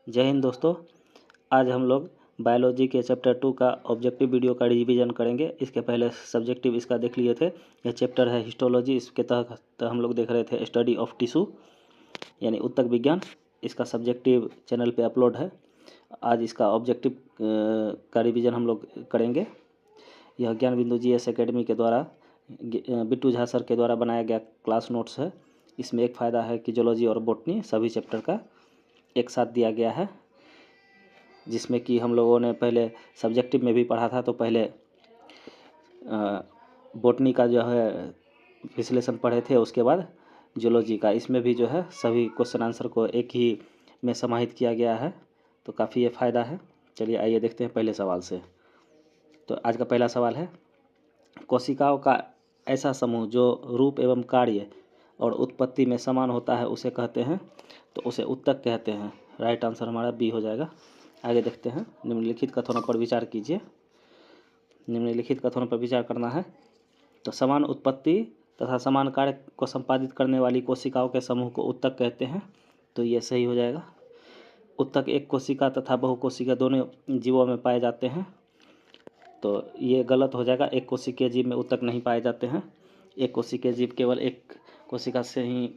जय हिंद दोस्तों। आज हम लोग बायोलॉजी के चैप्टर 2 का ऑब्जेक्टिव वीडियो का रिवीजन करेंगे। इसके पहले सब्जेक्टिव इसका देख लिए थे। यह चैप्टर है हिस्टोलॉजी। इसके तहत हम लोग देख रहे थे स्टडी ऑफ टिश्यू यानी ऊतक विज्ञान। इसका सब्जेक्टिव चैनल पे अपलोड है। आज इसका ऑब्जेक्टिव का रिवीजन हम लोग करेंगे। यह ज्ञान बिंदु GS एकेडमी के द्वारा बिट्टू झा सर के द्वारा बनाया गया क्लास नोट्स है। इसमें एक फ़ायदा है कि जूलॉजी और बॉटनी सभी चैप्टर का एक साथ दिया गया है, जिसमें कि हम लोगों ने पहले सब्जेक्टिव में भी पढ़ा था। तो पहले बॉटनी का जो है विश्लेषण पढ़े थे, उसके बाद जूलॉजी का। इसमें भी जो है सभी क्वेश्चन आंसर को एक ही में समाहित किया गया है, तो काफ़ी ये फ़ायदा है। चलिए आइए देखते हैं पहले सवाल से। तो आज का पहला सवाल है, कोशिकाओं का ऐसा समूह जो रूप एवं कार्य और उत्पत्ति में समान होता है उसे कहते हैं, तो उसे ऊतक कहते हैं। राइट आंसर हमारा बी हो जाएगा। आगे देखते हैं। निम्नलिखित कथनों पर विचार कीजिए। निम्नलिखित कथनों पर विचार करना है। तो समान उत्पत्ति तथा समान कार्य को संपादित करने वाली कोशिकाओं के समूह को ऊतक कहते हैं, तो ये सही हो जाएगा। ऊतक एक कोशिका तथा बहुकोशिका दोनों जीवों में पाए जाते हैं, तो ये गलत हो जाएगा। एक कोशिकीय जीव में ऊतक नहीं पाए जाते हैं। एक कोशिकीय जीव केवल एक कोशिका से ही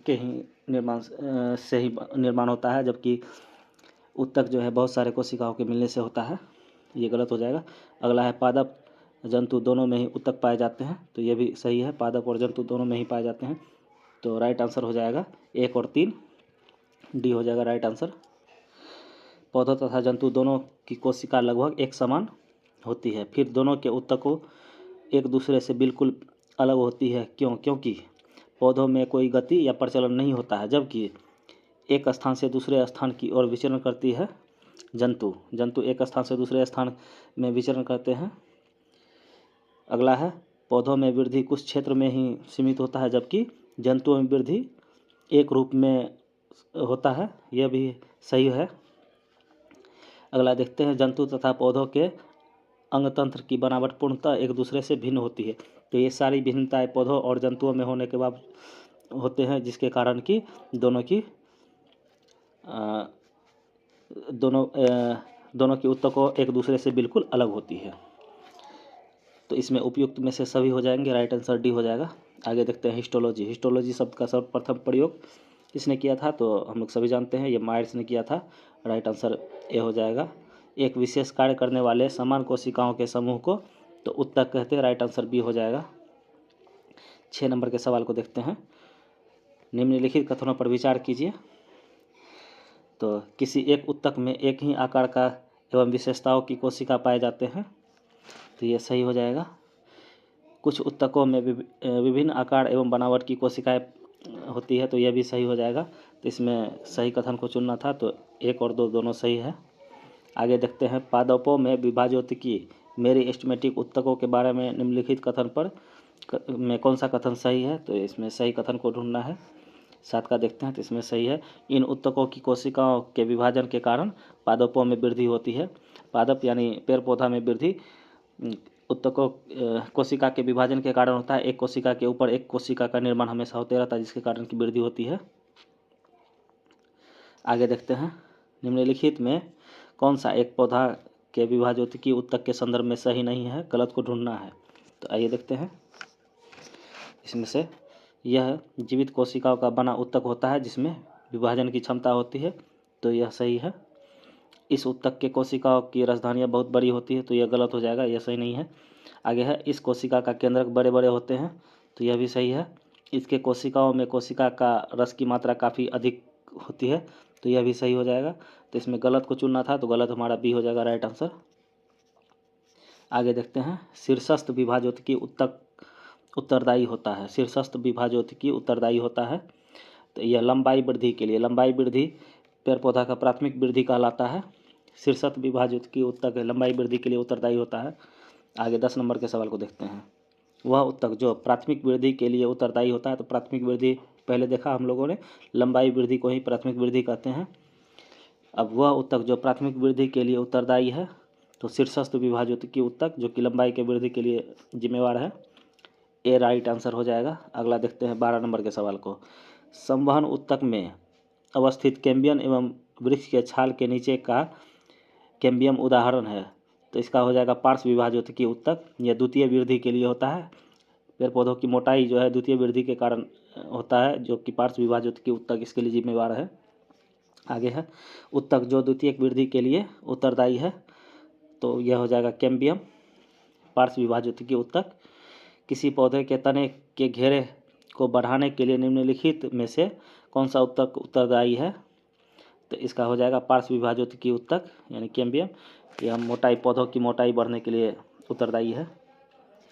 निर्माण होता है, जबकि ऊतक जो है बहुत सारे कोशिकाओं के मिलने से होता है। ये गलत हो जाएगा। अगला है, पादप जंतु दोनों में ही ऊतक पाए जाते हैं, तो ये भी सही है। पादप और जंतु दोनों में ही पाए जाते हैं, तो राइट आंसर हो जाएगा 1 और 3, डी हो जाएगा राइट आंसर। पौधों तथा जंतु दोनों की कोशिका लगभग एक समान होती है, फिर दोनों के ऊतकों एक दूसरे से बिल्कुल अलग होती है। क्यों? क्योंकि पौधों में कोई गति या प्रचलन नहीं होता है, जबकि एक स्थान से दूसरे स्थान की ओर विचरण करती है जंतु एक स्थान से दूसरे स्थान में विचरण करते हैं। अगला है, पौधों में वृद्धि कुछ क्षेत्र में ही सीमित होता है, जबकि जंतुओं में वृद्धि एक रूप में होता है। यह भी सही है। अगला देखते हैं, जंतु तथा पौधों के अंगतंत्र की बनावट पूर्णतः एक दूसरे से भिन्न होती है, तो ये सारी भिन्नताएं पौधों और जंतुओं में होने के बाद होते हैं, जिसके कारण कि दोनों की ऊतकों एक दूसरे से बिल्कुल अलग होती है। तो इसमें उपयुक्त में से सभी हो जाएंगे। राइट आंसर डी हो जाएगा। आगे देखते हैं हिस्टोलॉजी। हिस्टोलॉजी शब्द का सर्वप्रथम प्रयोग किसने किया था? तो हम लोग सभी जानते हैं, ये मायर्स ने किया था। राइट आंसर ए हो जाएगा। एक विशेष कार्य करने वाले समान कोशिकाओं के समूह को तो ऊतक कहते हैं। राइट आंसर बी हो जाएगा। 6 नंबर के सवाल को देखते हैं। निम्नलिखित कथनों पर विचार कीजिए। तो किसी एक ऊतक में एक ही आकार का एवं विशेषताओं की कोशिका पाए जाते हैं, तो ये सही हो जाएगा। कुछ ऊतकों में विभिन्न आकार एवं बनावट की कोशिकाएं होती है, तो यह भी सही हो जाएगा। तो इसमें सही कथन को चुनना था, तो 1 और 2 दोनों सही है। आगे देखते हैं, पादपों में विभाज्योतिकी मेरिस्टेमेटिक ऊतकों के बारे में निम्नलिखित कथन पर में कौन सा कथन सही है? तो इसमें सही कथन को ढूंढना है। 7 का देखते हैं, तो इसमें सही है। इन ऊतकों की कोशिकाओं के विभाजन के कारण पादपों में वृद्धि होती है। पादप यानी पेड़ पौधा में वृद्धि ऊतकों कोशिका के विभाजन के कारण होता है। एक कोशिका के ऊपर एक कोशिका का निर्माण हमेशा होते रहता है, जिसके कारण की वृद्धि होती है। आगे देखते हैं, निम्नलिखित में कौन सा एक पौधा के विभाज्योतिकी ऊतक के संदर्भ में सही नहीं है? गलत को ढूंढना है। तो आइए देखते हैं। इसमें से यह जीवित कोशिकाओं का बना ऊतक होता है, जिसमें विभाजन की क्षमता होती है, तो यह सही है। इस ऊतक के कोशिकाओं की राजधानियाँ बहुत बड़ी होती है, तो यह गलत हो जाएगा, यह सही नहीं है। आगे है, इस कोशिका का केंद्रक बड़े बड़े होते हैं, तो यह भी सही है। इसके कोशिकाओं में कोशिका का रस की मात्रा काफ़ी अधिक होती है, तो यह भी सही हो जाएगा। तो इसमें गलत को चुनना था, तो गलत हमारा बी हो जाएगा राइट आंसर। आगे देखते हैं, शीर्षस्थ विभाज्योतिकी ऊतक उत्तरदायी होता है। शीर्षस्थ विभाज्योतिकी उत्तरदायी होता है, तो यह लंबाई वृद्धि के लिए, लंबाई वृद्धि पेड़ पौधा का प्राथमिक वृद्धि कहलाता है। शीर्षस्थ विभाज्योतिकी ऊतक लंबाई वृद्धि के लिए उत्तरदायी होता है। आगे 10 नंबर के सवाल को देखते हैं। वह ऊतक जो प्राथमिक वृद्धि के लिए उत्तरदायी होता है, तो प्राथमिक वृद्धि पहले देखा हम लोगों ने, लंबाई वृद्धि को ही प्राथमिक वृद्धि कहते हैं। अब वह ऊतक जो प्राथमिक वृद्धि के लिए उत्तरदायी है, तो शीर्षस्थ विभाज्योतिकी ऊतक जो कि लंबाई के वृद्धि के लिए जिम्मेवार है। ए राइट आंसर हो जाएगा। अगला देखते हैं 12 नंबर के सवाल को। संवहन ऊतक में अवस्थित कैम्बियन एवं वृक्ष के छाल के नीचे का कैम्बियम उदाहरण है। तो इसका हो जाएगा पार्श्व विभाजोत्की ऊतक। यह द्वितीय वृद्धि के लिए होता है। पेड़ पौधों की मोटाई जो है द्वितीय वृद्धि के कारण होता है, जो कि पार्श्व विभाजोत्की ऊतक इसके लिए जिम्मेवार है। आगे है ऊतक जो द्वितीयक वृद्धि के लिए उत्तरदायी है। तो यह हो जाएगा कैम्बियम। पार्श्व विभाजोत्की ऊतक किसी पौधे के तने के घेरे को बढ़ाने के लिए निम्नलिखित में से कौन सा ऊतक उत्तरदायी है? तो इसका हो जाएगा पार्श्व विभाजोत्की ऊतक यानी कैम्बियम। यह मोटाई, पौधों की मोटाई बढ़ने के लिए उत्तरदायी है।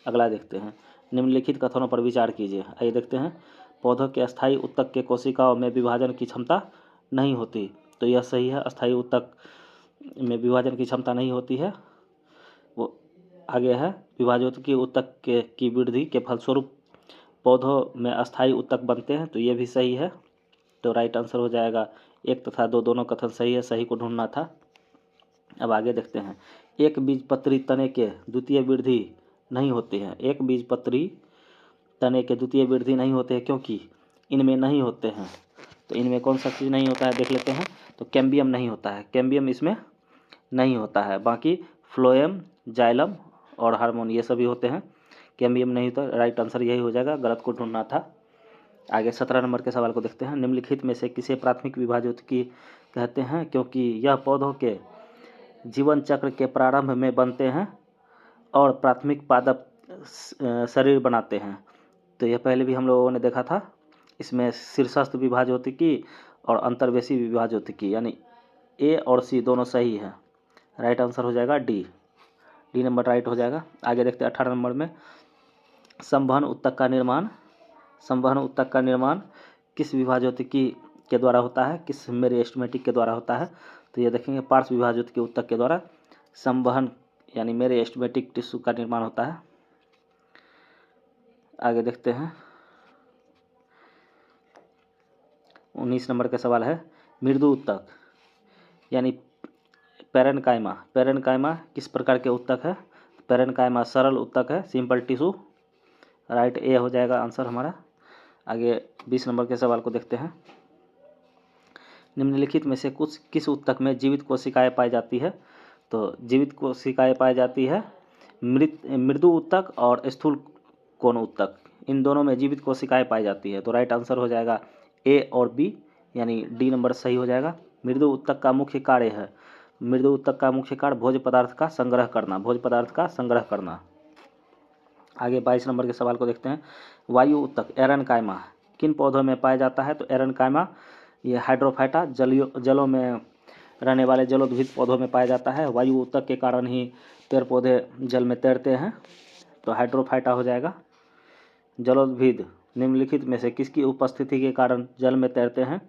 अगला देखते हैं, निम्नलिखित कथनों पर विचार कीजिए। आइए देखते हैं, पौधों के अस्थायी ऊतक के कोशिकाओं में विभाजन की क्षमता नहीं होती। तो यह सही है, अस्थायी ऊतक में विभाजन की क्षमता नहीं होती है। वो आगे है, विभाजोत्की ऊतक की वृद्धि के फलस्वरूप पौधों में अस्थायी ऊतक बनते हैं। तो ये भी सही है। तो राइट आंसर हो जाएगा 1 तथा 2, दोनों कथन सही है, सही को ढूंढना था। अब आगे देखते हैं, एक बीजपत्री तने के द्वितीय वृद्धि नहीं होती है। एक बीजपत्री तने के द्वितीय वृद्धि नहीं होते हैं क्योंकि इनमें नहीं होते हैं। तो इनमें कौन सा चीज़ नहीं होता है देख लेते हैं। तो कैम्बियम नहीं होता है, कैम्बियम इसमें नहीं होता है। बाकी फ्लोएम, जाइलम और हार्मोन ये सभी होते हैं, कैम्बियम नहीं होता। राइट आंसर यही हो जाएगा, गलत को ढूंढना था। आगे 17 नंबर के सवाल को देखते हैं, निम्नलिखित में से किसे प्राथमिक विभाजोत्की कहते हैं क्योंकि यह पौधों के जीवन चक्र के प्रारंभ में बनते हैं और प्राथमिक पादप शरीर बनाते हैं। तो यह पहले भी हम लोगों ने देखा था। इसमें शीर्षस्थ विभाजोत्की और अंतर्वेशी विभाजोत्की यानी ए और सी दोनों सही है। राइट आंसर हो जाएगा डी नंबर राइट हो जाएगा। आगे देखते हैं 18 नंबर में, संवहन ऊतक का निर्माण किस विभाजोत्की के द्वारा होता है, किस मेरिस्टेमेटिक के द्वारा होता है? तो ये देखेंगे पार्श्व विभाजोत्की ऊतक के द्वारा संवहन यानी मेरिस्टेमेटिक टिश्यू का निर्माण होता है। आगे देखते हैं 19 नंबर का सवाल है, मृदु ऊतक यानी पैरेन्काइमा किस प्रकार के ऊतक है? पैरेन्काइमा सरल ऊतक है, सिंपल टिश्यू। राइट ए हो जाएगा आंसर हमारा। आगे 20 नंबर के सवाल को देखते हैं, निम्नलिखित में से किस ऊतक में जीवित कोशिकाएं पाई जाती है? तो जीवित कोशिकाएं पाई जाती है मृदु ऊतक और स्थूल कोण ऊतक, इन दोनों में जीवित कोशिकाएं पाई जाती है। तो राइट आंसर हो जाएगा ए और बी यानी डी नंबर सही हो जाएगा। मृदु ऊतक का मुख्य कार्य है, मृदु ऊतक का मुख्य कार्य भोज्य पदार्थ का संग्रह करना। आगे 22 नंबर के सवाल को देखते हैं, वायु ऊतक एरेन्काइमा किन पौधों में पाया जाता है? तो एरेन्काइमा ये हाइड्रोफाइटा जलों में रहने वाले जलोद्भिद पौधों में पाया जाता है। वायु ऊतक के कारण ही पेड़ पौधे जल में तैरते हैं। तो हाइड्रोफाइटा हो जाएगा। जलोद्भिद निम्नलिखित में से किसकी उपस्थिति के कारण जल में तैरते हैं?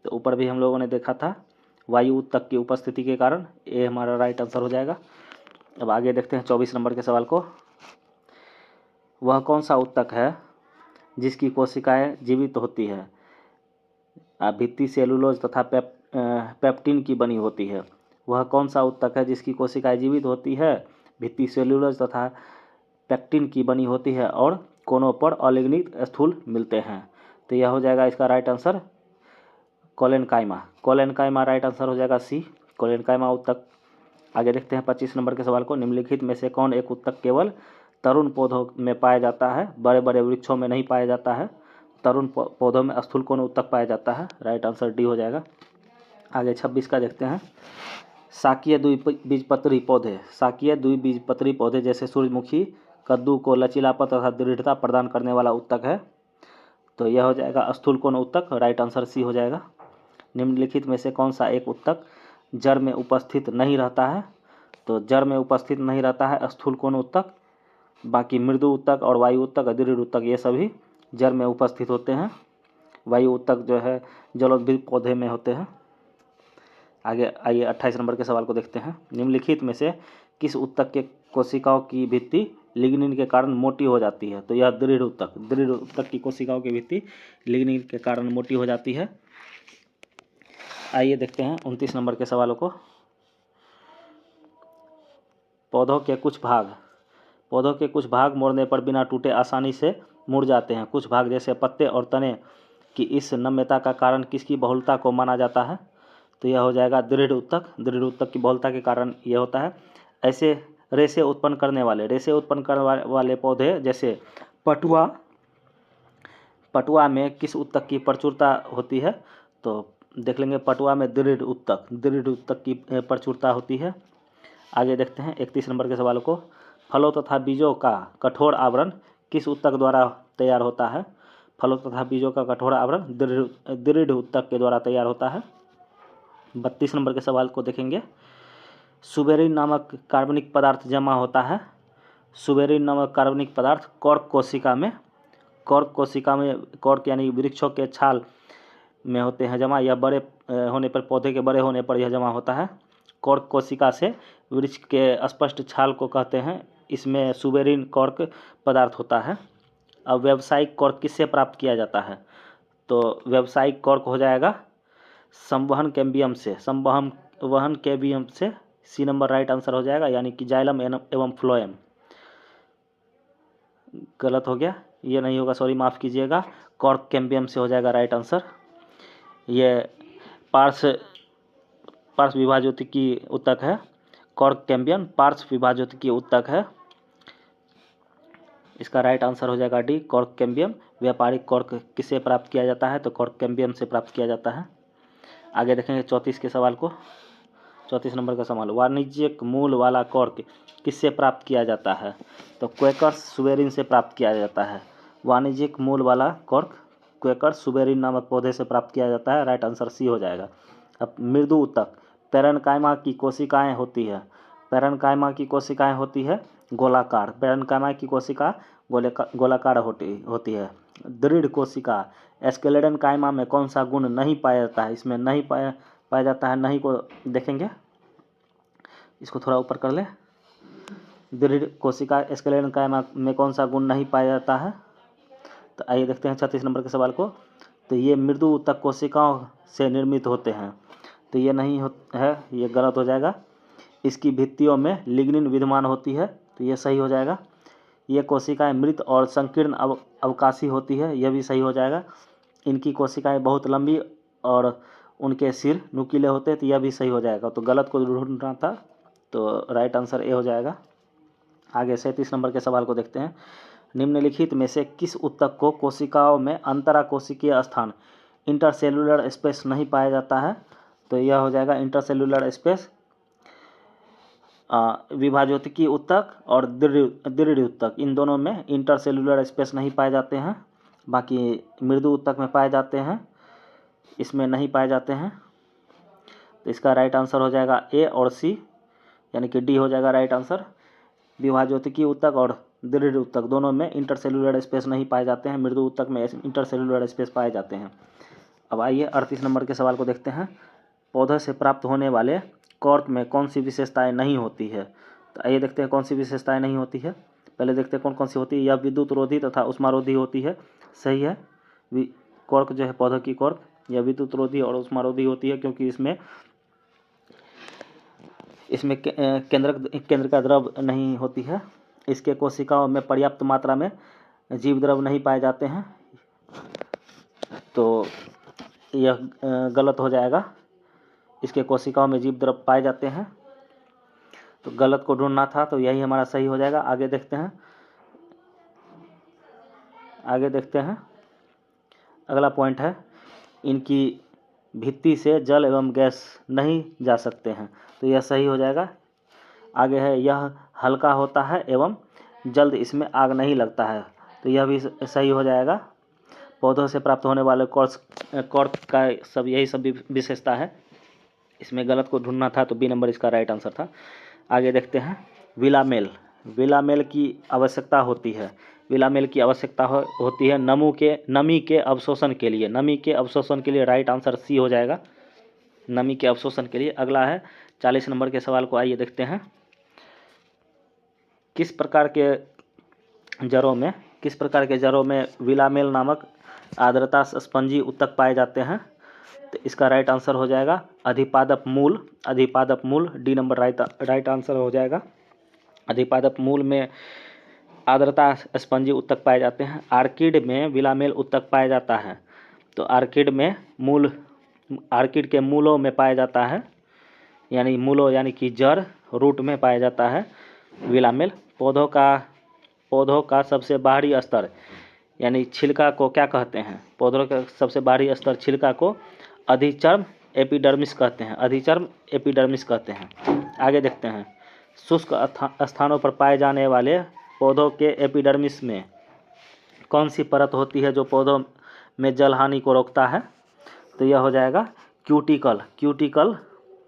तो ऊपर भी हम लोगों ने देखा था, वायु ऊतक की उपस्थिति के कारण। ये हमारा राइट आंसर हो जाएगा। अब आगे देखते हैं 24 नंबर के सवाल को, वह कौन सा ऊतक है जिसकी कोशिकाएं जीवित होती है, भित्ति सेलुलोज तथा पेप्टिन की बनी होती है? वह कौन सा ऊतक है जिसकी कोशिकाएं जीवित होती है, भित्ति सेलुलोज तथा पेक्टिन की बनी होती है और कोनों पर अलिग्नित स्थूल मिलते हैं? तो यह हो जाएगा इसका right answer collenchyma right answer हो जाएगा सी, कोलेनकाइमा ऊतक। आगे देखते हैं 25 नंबर के सवाल को, निम्नलिखित में से कौन एक ऊतक केवल तरुण पौधों में पाया जाता है, बड़े बड़े वृक्षों में नहीं पाया जाता है? तरुण पौधों में स्थूल कोण ऊतक पाया जाता है। राइट आंसर डी हो जाएगा। आगे 26 का देखते हैं, शाकीय द्विबीजपत्री पौधे जैसे सूरजमुखी, कद्दू को लचीलापन तथा दृढ़ता प्रदान करने वाला ऊतक है। तो यह हो जाएगा स्थूल कोण ऊतक। राइट आंसर सी हो जाएगा। निम्नलिखित में से कौन सा एक ऊतक जड़ में उपस्थित नहीं रहता है? तो जड़ में उपस्थित नहीं रहता है स्थूल कोण ऊतक। बाकी मृदु ऊतक और वायु ऊतक, दृढ़ ऊतक ये सभी जड़ में उपस्थित होते हैं। वायु ऊतक जो है जलोद्भिद पौधे में होते हैं। आगे आइए 28 नंबर के सवाल को देखते हैं, निम्नलिखित में से किस ऊतक के कोशिकाओं की भित्ति लिग्निन के कारण मोटी हो जाती है? तो यह दृढ़ ऊतक की कोशिकाओं की भित्ति लिग्निन के कारण मोटी हो जाती है। आइए देखते हैं 29 नंबर के सवालों को, पौधों के कुछ भाग मोड़ने पर बिना टूटे आसानी से मुड़ जाते हैं। कुछ भाग जैसे पत्ते और तने की इस नम्यता का कारण किसकी बहुलता को माना जाता है? तो यह हो जाएगा दृढ़ ऊतक। दृढ़ ऊतक की बहुलता के कारण यह होता है। ऐसे रेशे उत्पन्न करने वाले पौधे जैसे पटुआ में किस ऊतक की प्रचुरता होती है? तो देख लेंगे, पटुआ में दृढ़ ऊतक की प्रचुरता होती है। आगे देखते हैं 31 नंबर के सवाल को। फलों तथा बीजों का कठोर आवरण किस ऊतक द्वारा तैयार होता है? फलों तथा बीजों का कठोर आवरण दृढ़ ऊतक के द्वारा तैयार होता है। 32 नंबर के सवाल को देखेंगे। सुबेरिन नामक कार्बनिक पदार्थ जमा होता है। सुबेरिन नामक कार्बनिक पदार्थ कॉर्क कोशिका में कॉर्क यानी वृक्षों के छाल में होते हैं जमा। यह बड़े होने पर, पौधे के बड़े होने पर यह जमा होता है। कॉर्क कोशिका से वृक्ष के स्पष्ट छाल को कहते हैं। इसमें सुबेरिन कॉर्क पदार्थ होता है। अब व्यावसायिक कॉर्क किससे प्राप्त किया जाता है? तो व्यावसायिक कॉर्क हो जाएगा संवहन कैम्बियम से। सी नंबर राइट आंसर हो जाएगा, यानी कि जाइलम एवं फ्लोएम। गलत हो गया, ये नहीं होगा, सॉरी माफ़ कीजिएगा। कॉर्क कैम्बियम से हो जाएगा राइट आंसर। ये पार्श्व विभाज्योतिकी ऊतक है। कॉर्क कैम्बियम पार्श्व विभाज्योतिकी ऊतक है। इसका राइट आंसर हो जाएगा डी, कॉर्क कैम्बियम। व्यापारिक कॉर्क किससे प्राप्त किया जाता है? तो कॉर्क कैम्बियम से प्राप्त किया जाता है। आगे देखेंगे 34 के सवाल को। 34 नंबर का सवाल, वाणिज्यिक मूल वाला कॉर्क किससे प्राप्त किया जाता है? तो क्वेकर्स सुबेरिन से प्राप्त किया जाता है। वाणिज्यिक मूल वाला कॉर्क क्वेकर्स सुबेरिन नामक पौधे से प्राप्त किया जाता है। राइट आंसर सी हो जाएगा। अब मृदु ऊतक पैरेन्काइमा की कोशिकाएं होती है। पैरेन्काइमा की कोशिकाएं होती है गोलाकार। पैरेन्काइमा की कोशिका गोलाकार होती है। दृढ़ कोशिका एस्केलेडेनकाइमा में कौन सा गुण नहीं पाया जाता है? इसमें नहीं पाया जाता है, नहीं को देखेंगे, इसको थोड़ा ऊपर कर ले। दृढ़ कोशिका एस्केलेडेनकाइमा में कौन सा गुण नहीं पाया जाता है? तो आइए देखते हैं 36 नंबर के सवाल को। तो ये मृदु ऊतक कोशिकाओं से निर्मित होते हैं। तो ये नहीं है, ये गलत हो जाएगा। इसकी भित्तियों में लिग्निन विद्यमान होती है, तो ये सही हो जाएगा। ये कोशिकाएं मृत और संकीर्ण अवकाशी होती है, यह भी सही हो जाएगा। इनकी कोशिकाएं बहुत लंबी और उनके सिर नुकीले होते हैं, तो यह भी सही हो जाएगा। तो गलत को ढूंढना था, तो राइट आंसर ए हो जाएगा। आगे 37 नंबर के सवाल को देखते हैं। निम्नलिखित में से किस ऊतक को कोशिकाओं में अंतराकोशिकीय स्थान इंटरसेलुलर स्पेस नहीं पाया जाता है? तो यह हो जाएगा इंटरसेलुलर स्पेस। विभाज्योतिकी ऊतक और दृढ़ ऊतक, इन दोनों में इंटरसेलुलर स्पेस नहीं पाए जाते हैं। बाकी मृदु ऊतक में पाए जाते हैं, इसमें नहीं पाए जाते हैं। तो इसका राइट आंसर हो जाएगा ए और सी, यानी कि डी हो जाएगा राइट आंसर। विभाज्योतिकी ऊतक और दृढ़ ऊतक दोनों में इंटरसेलुलर स्पेस नहीं पाए जाते हैं। मृदु ऊतक में इंटरसेलुलर स्पेस पाए जाते हैं। अब आइए 38 नंबर के सवाल को देखते हैं। पौधे से प्राप्त होने वाले कॉर्क में कौन सी विशेषताएं नहीं होती है? तो आइए देखते हैं कौन सी विशेषताएं नहीं होती है। पहले देखते हैं कौन सी होती है। यह विद्युत रोधी तथा उष्मारोधी होती है, सही है। कॉर्क जो है पौधे की कॉर्क, यह विद्युत रोधी और उष्मारोधी होती है, क्योंकि इसमें केंद्र का द्रव नहीं होती है। इसके कोशिकाओं में पर्याप्त मात्रा में जीव द्रव नहीं पाए जाते हैं, तो यह गलत हो जाएगा। इसके कोशिकाओं में जीव द्रव पाए जाते हैं, तो गलत को ढूंढना था, तो यही हमारा सही हो जाएगा। आगे देखते हैं अगला पॉइंट है, इनकी भित्ति से जल एवं गैस नहीं जा सकते हैं, तो यह सही हो जाएगा। आगे है, यह हल्का होता है एवं जल्द इसमें आग नहीं लगता है, तो यह भी सही हो जाएगा। पौधों से प्राप्त होने वाले कॉर्क का यही सब विशेषता है। इसमें गलत को ढूंढना था, तो बी नंबर इसका राइट आंसर था। आगे देखते हैं विलामेल की आवश्यकता होती है। विलामेल की आवश्यकता होती है नमी के अवशोषण के लिए। राइट आंसर सी हो जाएगा, नमी के अवशोषण के लिए। अगला है 40 नंबर के सवाल को, आइए देखते हैं। किस प्रकार के जड़ों में विलामेल नामक आर्द्रता स्पंजी ऊतक पाए जाते हैं? तो इसका राइट आंसर हो जाएगा अधिपादप मूल। डी नंबर राइट आंसर हो जाएगा। अधिपादप मूल में आर्द्रता स्पंजी ऊतक पाए जाते हैं। आर्किड में विलामेल ऊतक पाया जाता है, तो आर्किड में मूल आर्किड के मूलों में पाया जाता है, यानी मूलों यानी कि जड़, रूट में पाया जाता है विलामेल। पौधों का सबसे बाहरी स्तर यानी छिलका को क्या कहते हैं? पौधों का सबसे बाहरी स्तर छिलका को अधिचर्म एपिडर्मिस कहते हैं, अधिचर्म एपिडर्मिस कहते हैं। आगे देखते हैं, शुष्क स्थानों पर पाए जाने वाले पौधों के एपिडर्मिस में कौन सी परत होती है जो पौधों में जल हानि को रोकता है? तो यह हो जाएगा क्यूटिकल, क्यूटिकल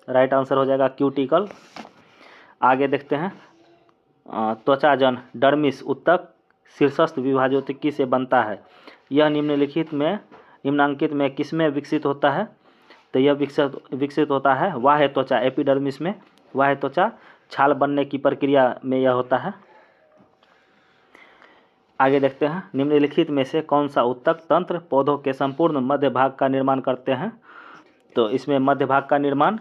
राइट आंसर हो जाएगा क्यूटिकल। आगे देखते हैं, त्वचाजन डर्मिस उत्तक शीर्षस्थ विभाजोतिकी से बनता है। यह निम्नांकित में किसमें विकसित होता है? तो यह विकसित होता है बाह्य त्वचा एपिडर्मिस में। बाह्य त्वचा छाल बनने की प्रक्रिया में यह होता है। आगे देखते हैं, निम्नलिखित में से कौन सा उत्तक तंत्र पौधों के संपूर्ण मध्य भाग का निर्माण करते हैं? तो इसमें मध्य भाग का निर्माण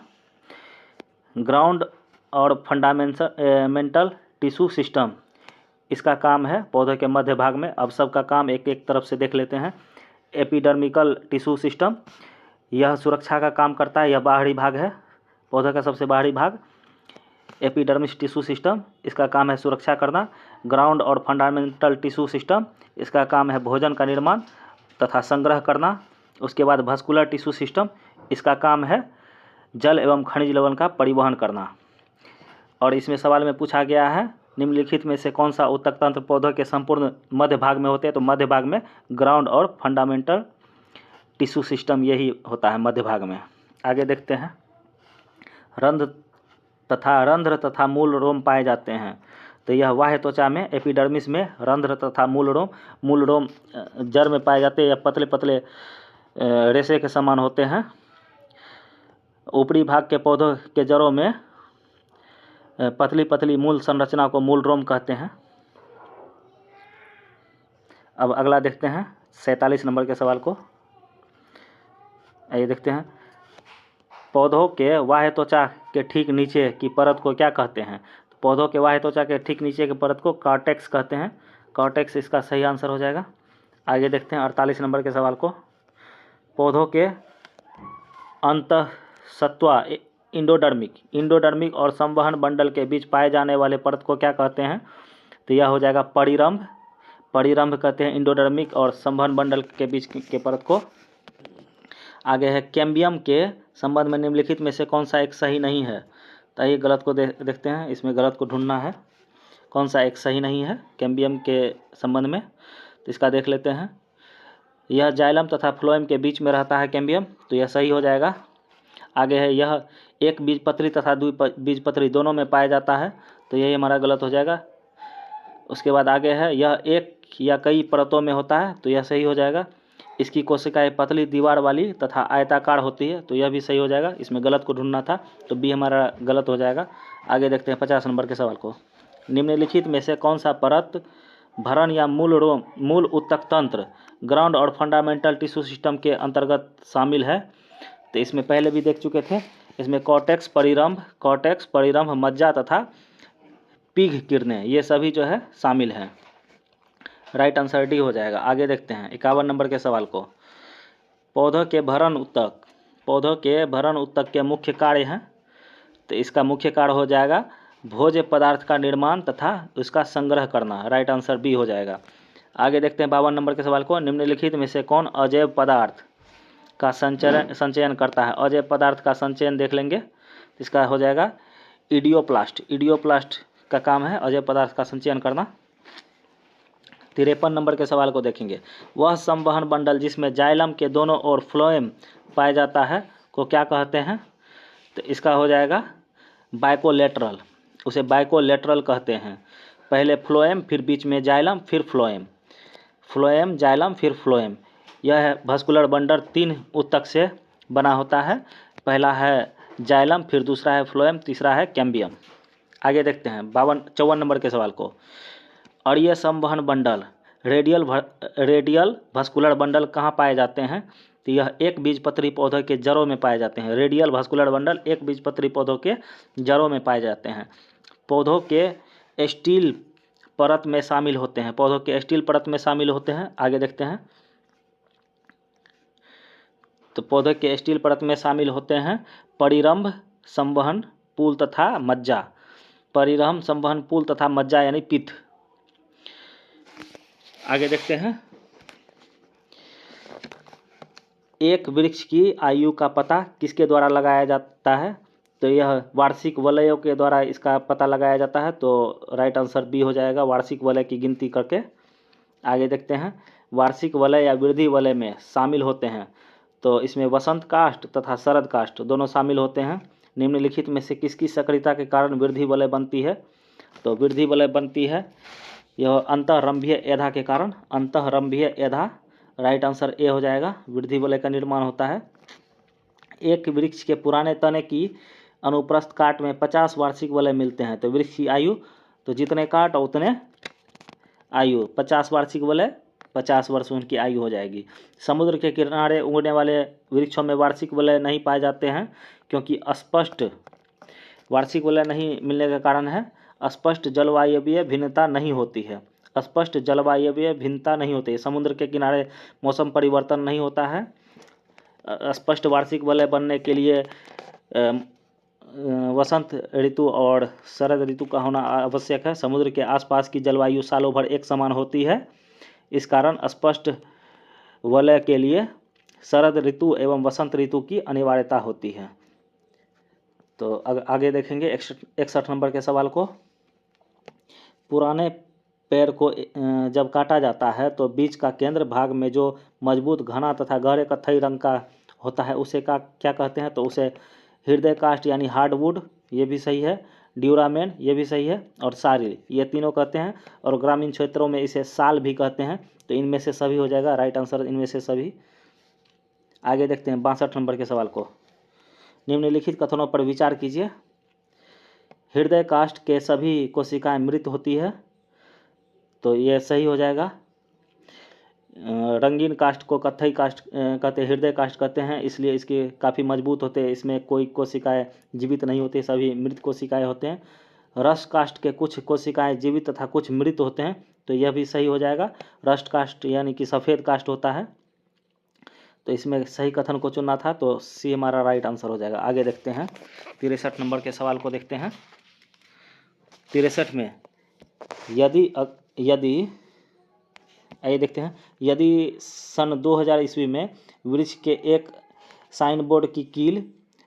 ग्राउंड और फंडामेंटल टिश्यू सिस्टम, इसका काम है पौधे के मध्य भाग में। अब सबका काम एक एक तरफ से देख लेते हैं। एपिडर्मिकल टिश्यू सिस्टम, यह सुरक्षा का काम करता है, यह बाहरी भाग है पौधे का सबसे बाहरी भाग। एपिडर्मिस टिश्यू सिस्टम, इसका काम है सुरक्षा करना। ग्राउंड और फंडामेंटल टिश्यू सिस्टम, इसका काम है भोजन का निर्माण तथा संग्रह करना। उसके बाद वस्कुलर टिश्यू सिस्टम, इसका काम है जल एवं खनिज लवण का परिवहन करना। और इसमें सवाल में पूछा गया है, निम्नलिखित में से कौन सा उत्तक तंत्र पौधों के संपूर्ण मध्य भाग में होते हैं? तो मध्य भाग में ग्राउंड और फंडामेंटल टिश्यू सिस्टम यही होता है मध्य भाग में। आगे देखते हैं, रंध्र तथा मूल रोम पाए जाते हैं। तो यह बाह्य त्वचा में एपिडर्मिस में रंध्र तथा मूल रोम जड़ में पाए जाते हैं। यह पतले पतले रेशे के समान होते हैं। ऊपरी भाग के पौधों के जड़ों में पतली पतली मूल संरचना को मूल रोम कहते हैं। अब अगला देखते हैं 47 नंबर के सवाल को। आइए देखते हैं, पौधों के बाह्य त्वचा के ठीक नीचे की परत को क्या कहते हैं? तो पौधों के बाह्य त्वचा के ठीक नीचे की परत को कॉर्टेक्स कहते हैं। कॉर्टेक्स इसका सही आंसर हो जाएगा। आगे देखते हैं 48 नंबर के सवाल को। पौधों के अंतःसत्त्वा इंडोडर्मिक और संवहन मंडल के बीच पाए जाने वाले परत को क्या कहते हैं? तो यह हो जाएगा परिरंभ कहते हैं इंडोडर्मिक और संवहन मंडल के बीच के परत को। आगे है, कैम्बियम के संबंध में निम्नलिखित में से कौन सा एक सही नहीं है? तो ये गलत को देखते हैं, इसमें गलत को ढूंढना है, कौन सा एक सही नहीं है कैम्बियम के संबंध में। तो इसका देख लेते हैं, यह जाइलम तथा फ्लोएम के बीच में रहता है कैम्बियम, तो यह सही हो जाएगा। आगे है, यह एक बीजपत्री तथा द्विबीजपत्री दोनों में पाया जाता है, तो यही हमारा गलत हो जाएगा। उसके बाद आगे है, यह एक या कई परतों में होता है, तो यह सही हो जाएगा। इसकी कोशिकाएं पतली दीवार वाली तथा आयताकार होती है, तो यह भी सही हो जाएगा। इसमें गलत को ढूंढना था, तो बी हमारा गलत हो जाएगा। आगे देखते हैं 50 नंबर के सवाल को। निम्नलिखित में से कौन सा परत भरण या मूल उत्तक तंत्र ग्राउंड और फंडामेंटल टिश्यू सिस्टम के अंतर्गत शामिल है? तो इसमें पहले भी देख चुके थे। इसमें कॉर्टेक्स, परिरंभ, मज्जा तथा पिघ किरणें, ये सभी जो है शामिल हैं। राइट आंसर डी हो जाएगा। आगे देखते हैं 51 नंबर के सवाल को। पौधों के भरण उत्तक के मुख्य कार्य हैं, तो इसका मुख्य कार्य हो जाएगा भोज्य पदार्थ का निर्माण तथा उसका संग्रह करना। राइट आंसर बी हो जाएगा। आगे देखते हैं 52 नंबर के सवाल को। निम्नलिखित में से कौन अजैव पदार्थ का संचयन करता है? अजैव पदार्थ का संचयन देख लेंगे, इसका हो जाएगा इडियोप्लास्ट का काम है अजैव पदार्थ का संचयन करना। 53 नंबर के सवाल को देखेंगे। वह संवहन मंडल जिसमें जाइलम के दोनों ओर फ्लोएम पाया जाता है को क्या कहते हैं? तो इसका हो जाएगा बाइकोलेटरल, उसे बाइकोलेटरल कहते हैं। पहले फ्लोएम, फिर बीच में जाइलम, फिर फ्लोएम जाइलम, फिर फ्लोएम। यह वस्कुलर बंडल 3 उत्तक से बना होता है। पहला है जाइलम, फिर दूसरा है फ्लोएम, तीसरा है कैम्बियम। आगे देखते हैं 54 नंबर के सवाल को। अरीय संवहन बंडल रेडियल वस्कुलर बंडल कहाँ पाए जाते हैं? तो यह एक बीजपत्री पौधों के जड़ों में पाए जाते हैं। रेडियल वस्कुलर बंडल एक बीजपत्री पौधों के जड़ों में पाए जाते हैं। पौधों के स्टील परत में शामिल होते हैं। आगे देखते हैं, तो पौधे के स्टील परत में शामिल होते हैं परिरंभ, संवहन पुल तथा मज्जा। परिरंभ, संवहन पुल तथा मज्जा यानी पित्त। आगे देखते हैं, एक वृक्ष की आयु का पता किसके द्वारा लगाया जाता है? तो यह वार्षिक वलयों के द्वारा इसका पता लगाया जाता है। तो राइट आंसर बी हो जाएगा, वार्षिक वलय की गिनती करके। आगे देखते हैं, वार्षिक वलय या वृद्धि वलय में शामिल होते हैं। तो इसमें वसंत काष्ठ तथा शरद काष्ठ दोनों शामिल होते हैं। निम्नलिखित में से किसकी सक्रियता के कारण वृद्धि वलय बनती है? तो वृद्धि वलय बनती है यह अंतःरंभीय एधा के कारण। अंतःरंभीय एधा, राइट आंसर ए हो जाएगा, वृद्धि वलय का निर्माण होता है। एक वृक्ष के पुराने तने की अनुप्रस्थ काट में 50 वार्षिक वलय मिलते हैं। तो वृक्ष की आयु, तो जितने काट उतने आयु, 50 वार्षिक वलय, 50 वर्ष उनकी आयु हो जाएगी। समुद्र के किनारे उगने वाले वृक्षों में वार्षिक वलय नहीं पाए जाते हैं, क्योंकि स्पष्ट वार्षिक वलय नहीं मिलने का कारण है स्पष्ट जलवायवीय भिन्नता नहीं होती है। स्पष्ट जलवायवीय भिन्नता नहीं होती है। समुद्र के किनारे मौसम परिवर्तन नहीं होता है। स्पष्ट वार्षिक वलय बनने के लिए वसंत ऋतु और शरद ऋतु का होना आवश्यक है। समुद्र के आसपास की जलवायु सालों भर एक समान होती है। इस कारण स्पष्ट वलय के लिए शरद ऋतु एवं वसंत ऋतु की अनिवार्यता होती है। तो आगे देखेंगे 61 नंबर के सवाल को। पुराने पेड़ को जब काटा जाता है तो बीच का केंद्र भाग में जो मजबूत, घना तथा गहरे कत्थई रंग का होता है उसे क्या कहते हैं? तो उसे हृदय काष्ठ यानी हार्डवुड, ये भी सही है। ड्यूरामेन, ये भी सही है। और सारिल, ये तीनों कहते हैं। और ग्रामीण क्षेत्रों में इसे साल भी कहते हैं। तो इनमें से सभी हो जाएगा, राइट आंसर इनमें से सभी। आगे देखते हैं 62 नंबर के सवाल को। निम्नलिखित कथनों पर विचार कीजिए। हृदय काष्ठ के सभी कोशिकाएं मृत होती है। तो ये सही हो जाएगा। रंगीन काष्ठ को कत्थई काष्ठ कहते हैं, हृदय काष्ठ कहते हैं, इसलिए इसके काफ़ी मजबूत होते हैं। इसमें कोई कोशिकाएं जीवित नहीं होती, सभी मृत कोशिकाएं होते हैं। रस काष्ठ के कुछ कोशिकाएं जीवित तथा कुछ मृत होते हैं। तो यह भी सही हो जाएगा। रस्ट काष्ठ यानी कि सफ़ेद काष्ठ होता है। तो इसमें सही कथन को चुनना था, तो सी हमारा राइट आंसर हो जाएगा। आगे देखते हैं 63 नंबर के सवाल को देखते हैं। 63 में यदि आइए देखते हैं, यदि सन 2000 ईस्वी में वृक्ष के एक साइन बोर्ड की कील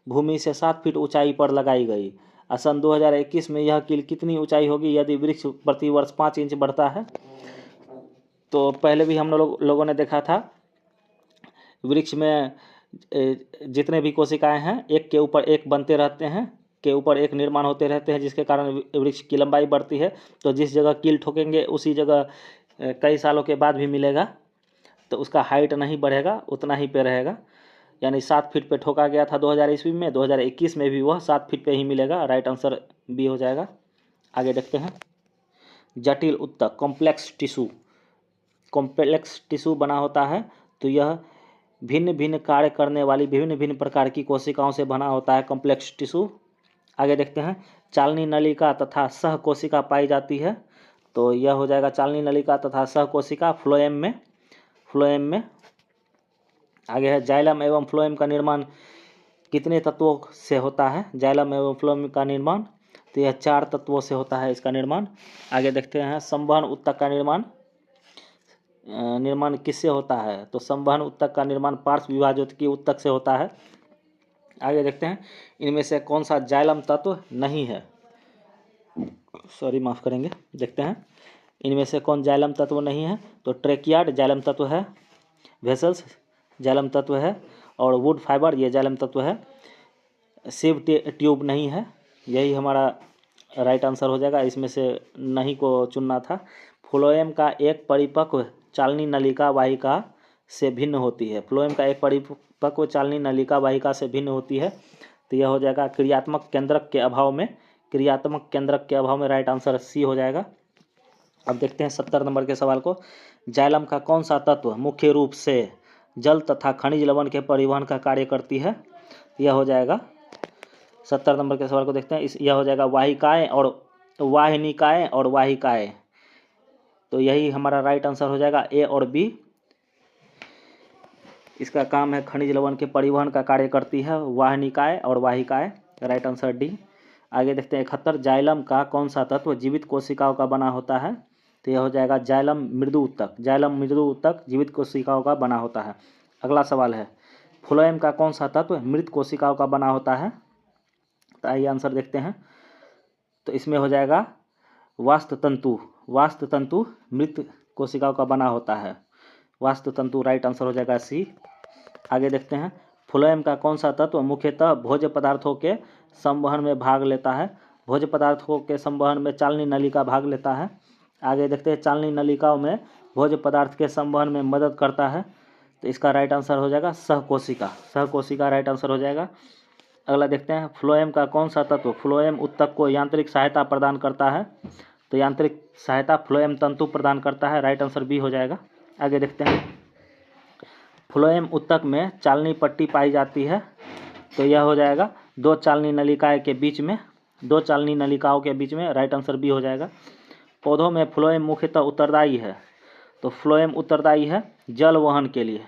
भूमि से 7 फीट ऊंचाई पर लगाई गई और सन 2021 में यह कील कितनी ऊंचाई होगी यदि वृक्ष प्रति वर्ष 5 इंच बढ़ता है? तो पहले भी हम लोगों ने देखा था, वृक्ष में जितने भी कोशिकाएं हैं एक के ऊपर एक बनते रहते हैं, के ऊपर एक निर्माण होते रहते हैं, जिसके कारण वृक्ष की लंबाई बढ़ती है। तो जिस जगह कील ठोकेंगे उसी जगह कई सालों के बाद भी मिलेगा, तो उसका हाइट नहीं बढ़ेगा, उतना ही पे रहेगा। यानी 7 फीट पे ठोका गया था 2000 ईस्वी में, 2021 में भी वह 7 फीट पे ही मिलेगा। राइट आंसर बी हो जाएगा। आगे देखते हैं, जटिल उत्तक कॉम्प्लेक्स टिश्यू बना होता है। तो यह भिन्न भिन्न कार्य करने वाली विभिन्न भिन्न प्रकार की कोशिकाओं से बना होता है कॉम्प्लेक्स टिश्यू। आगे देखते हैं, चालनी नलिका तथा सह कोशिका पाई जाती है। तो यह हो जाएगा चालनी नलिका तथा सह कोशिका फ्लोएम में। आगे है, जाइलम एवं फ्लोएम का निर्माण कितने तत्वों से होता है? जाइलम एवं फ्लोएम का निर्माण, तो यह 4 तत्वों से होता है इसका निर्माण। आगे देखते हैं, संवहन उत्तक का निर्माण किससे होता है? तो संवहन उत्तक का निर्माण पार्श्व विभाजक उत्तक से होता है। आगे देखते हैं, इनमें से कौन सा जाइलम तत्व नहीं है? माफ़ करेंगे। देखते हैं, इनमें से कौन जाइलम तत्व नहीं है? तो ट्रेकियार्ड जाइलम तत्व है, वेसल्स जाइलम तत्व है, और वुड फाइबर ये जाइलम तत्व है। सिव ट्यूब नहीं है। यही हमारा राइट आंसर हो जाएगा। इसमें से नहीं को चुनना था। फ्लोएम का एक परिपक्व चालनी नलिका वाहिका से भिन्न होती है। फ्लोएम का एक परिपक्व चालनी नलिका वाहिका से भिन्न होती है। तो यह हो जाएगा क्रियात्मक केंद्रक के अभाव में। राइट आंसर सी हो जाएगा। अब देखते हैं 70 नंबर के सवाल को। जाइलम का कौन सा तत्व मुख्य रूप से जल तथा खनिज लवण के परिवहन का कार्य करती है? यह हो जाएगा 70 नंबर के सवाल को देखते हैं। यह हो जाएगा वाहिकाएं और वाहिनिकाएं और वाहिकाएं। तो यही हमारा राइट आंसर हो जाएगा, ए और बी। इसका काम है खनिज लवण के परिवहन का कार्य करती है वाहिनिकाएँ और वाहिकाएँ। Right answer D. आगे देखते हैं 71, जाइलम का कौन सा तत्व जीवित कोशिकाओं का बना होता है? तो यह हो जाएगा जाइलम मृदु ऊतक। जाइलम मृदु ऊतक जीवित कोशिकाओं का बना होता है। अगला सवाल है फ्लोएम का कौन सा तत्व मृत कोशिकाओं का बना होता है? तो आइए आंसर देखते हैं। तो इसमें हो जाएगा वास्तु तंतु। वास्तु तंतु मृत कोशिकाओं का बना होता है। वास्तु तंतु राइट आंसर हो जाएगा सी। आगे देखते हैं फ्लोएम का कौन सा तत्व मुख्यतः भोज्य पदार्थों के संवहन में भाग लेता है? भोज्य पदार्थों के संवहन में चालनी नलिका भाग लेता है। आगे देखते हैं चालनी नलिकाओं में भोज्य पदार्थ के संवहन में मदद करता है। तो इसका राइट आंसर हो जाएगा सहकोशिका। सहकोशिका राइट आंसर हो जाएगा। अगला देखते हैं फ्लोएम का कौन सा तत्व फ्लोएम ऊतक को यांत्रिक सहायता प्रदान करता है? तो यांत्रिक सहायता फ्लोएम तंतु प्रदान करता है। राइट आंसर बी हो जाएगा। आगे देखते हैं फ्लोएम ऊतक में चालनी पट्टी पाई जाती है। तो यह हो जाएगा दो चालनी नलिकाओं के बीच में। दो चालनी नलिकाओं के बीच में। राइट आंसर बी हो जाएगा। पौधों में फ्लोएम मुख्यतः उत्तरदायी है। तो फ्लोएम उत्तरदायी है जल वहन के लिए।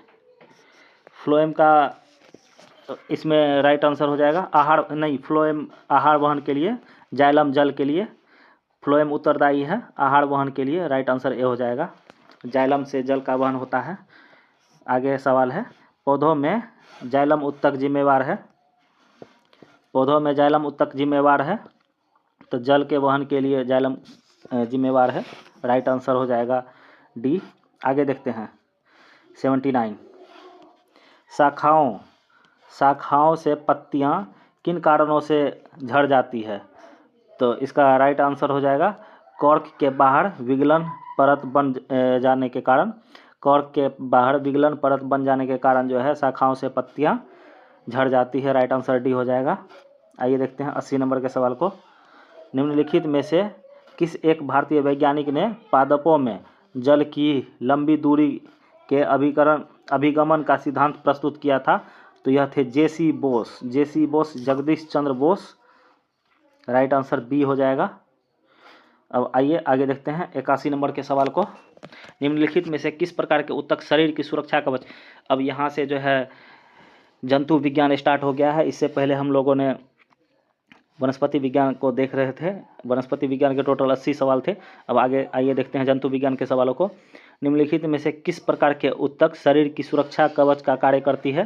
फ्लोएम का इसमें राइट आंसर हो जाएगा आहार नहीं, फ्लोएम आहार वहन के लिए, जाइलम जल के लिए। फ्लोएम उत्तरदायी है आहार वहन के लिए। राइट आंसर ए हो जाएगा। जाइलम से जल का वहन होता है। आगे सवाल है पौधों में जाइलम ऊतक जिम्मेवार है? पौधों में जाइलम ऊतक जिम्मेवार है तो जल के वहन के लिए जाइलम जिम्मेवार है। राइट आंसर हो जाएगा डी। आगे देखते हैं 79, शाखाओं से पत्तियां किन कारणों से झड़ जाती है? तो इसका राइट आंसर हो जाएगा कॉर्क के बाहर विगलन परत बन जाने के कारण। कॉर्क के बाहर विगलन परत बन जाने के कारण जो है शाखाओं से पत्तियां झड़ जाती है। राइट आंसर डी हो जाएगा। आइए देखते हैं 80 नंबर के सवाल को। निम्नलिखित में से किस एक भारतीय वैज्ञानिक ने पादपों में जल की लंबी दूरी के अभिगमन का सिद्धांत प्रस्तुत किया था? तो यह थे जेसी बोस। जेसी Bose Jagdish Chandra Bose. Right answer B हो जाएगा। अब आइए आगे देखते हैं 81 नंबर के सवाल को। निम्नलिखित में से किस प्रकार के ऊतक शरीर की सुरक्षा कवच? अब यहाँ से जो है जंतु विज्ञान स्टार्ट हो गया है। इससे पहले हम लोगों ने वनस्पति विज्ञान को देख रहे थे। वनस्पति विज्ञान के टोटल 80 सवाल थे। अब आगे आइए देखते हैं जंतु विज्ञान के सवालों को। निम्नलिखित में से किस प्रकार के ऊतक शरीर की सुरक्षा कवच का कार्य करती है?